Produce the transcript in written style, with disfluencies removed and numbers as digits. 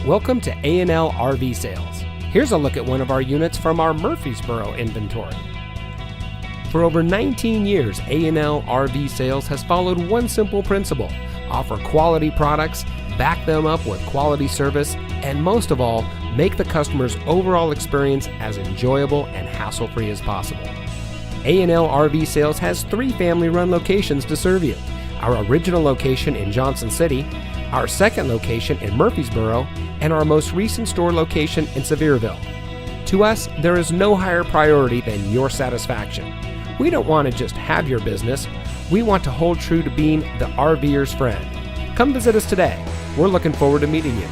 Welcome to A&L RV Sales. Here's a look at one of our units from our Murfreesboro inventory. For over 19 years, A&L RV Sales has followed one simple principle: offer quality products, back them up with quality service, and most of all, make the customer's overall experience as enjoyable and hassle-free as possible. A&L RV Sales has 3 family-run locations to serve you: our original location in Johnson City, our second location in Murfreesboro, and our most recent store location in Sevierville. To us, there is no higher priority than your satisfaction. We don't want to just have your business. We want to hold true to being the RVer's friend. Come visit us today. We're looking forward to meeting you.